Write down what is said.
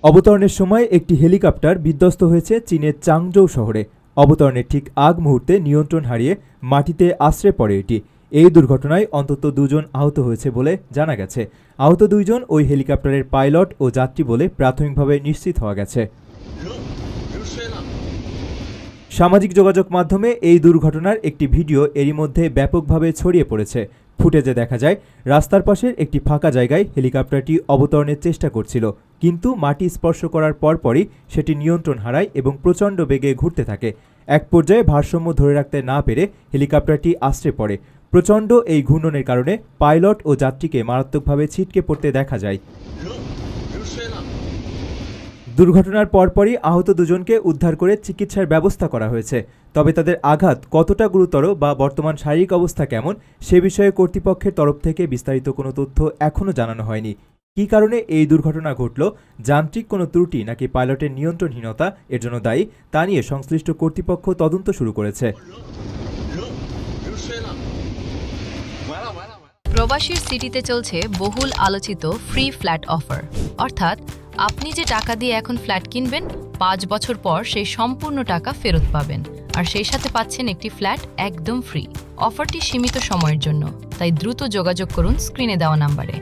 অবতরণের সময় একটি হেলিকপ্টার বিধ্বস্ত হয়েছে চীনের চাংজৌ শহরে। অবতরণের ঠিক আগ মুহূর্তে নিয়ন্ত্রণ হারিয়ে মাটিতে আছড়ে পড়ে এটি। এই দুর্ঘটনায় অন্তত 2 জন আহত হয়েছে বলে জানা গেছে। আহত 2 জন ওই হেলিকপ্টারের পাইলট ও যাত্রী বলে প্রাথমিকভাবে নিশ্চিত হওয়া গেছে। সামাজিক যোগাযোগ মাধ্যমে এই দুর্ঘটনার একটি ভিডিও এরই মধ্যে ব্যাপকভাবে ছড়িয়ে পড়েছে। ফুটেজে দেখা যায় রাস্তার পাশের একটি ফাঁকা জায়গায় হেলিকপ্টারটি অবতরণের চেষ্টা করছিল, কিন্তু মাটি স্পর্শ করার পরপরই সেটি নিয়ন্ত্রণ হারায় এবং প্রচণ্ড বেগে ঘুরতে থাকে। এক পর্যায়ে ভারসাম্য ধরে রাখতে না পেরে হেলিকপ্টারটি আছড়ে পড়ে। প্রচণ্ড এই ঘূর্ণনের কারণে পাইলট ও যাত্রীকে মারাত্মকভাবে ছিটকে পড়তে দেখা যায়। দুর্ঘটনার পরপরই আহত 2 জনকে উদ্ধার করে চিকিৎসার ব্যবস্থা করা হয়েছে। তবে তাদের আঘাত কতটা গুরুতর বা বর্তমান শারীরিক অবস্থা কেমন সে বিষয়ে কর্তৃপক্ষের তরফ থেকে বিস্তারিত কোনো তথ্য এখনও জানানো হয়নি। কী কারণে এই দুর্ঘটনা ঘটল, যান্ত্রিক কোনো ত্রুটি নাকি পাইলটের নিয়ন্ত্রণহীনতা এর জন্য দায়ী তা নিয়ে সংশ্লিষ্ট কর্তৃপক্ষ তদন্ত শুরু করেছে। প্রবাসীর সিটিতে চলছে বহুল আলোচিত ফ্রি ফ্ল্যাট অফার, অর্থাৎ আপনি যে টাকা দিয়ে এখন ফ্ল্যাট কিনবেন 5 বছর পর সেই সম্পূর্ণ টাকা ফেরত পাবেন, আর সেই সাথে পাচ্ছেন একটি ফ্ল্যাট একদম ফ্রি। অফারটি সীমিত সময়ের জন্য, তাই দ্রুত যোগাযোগ করুন স্ক্রিনে দেওয়া নাম্বারে।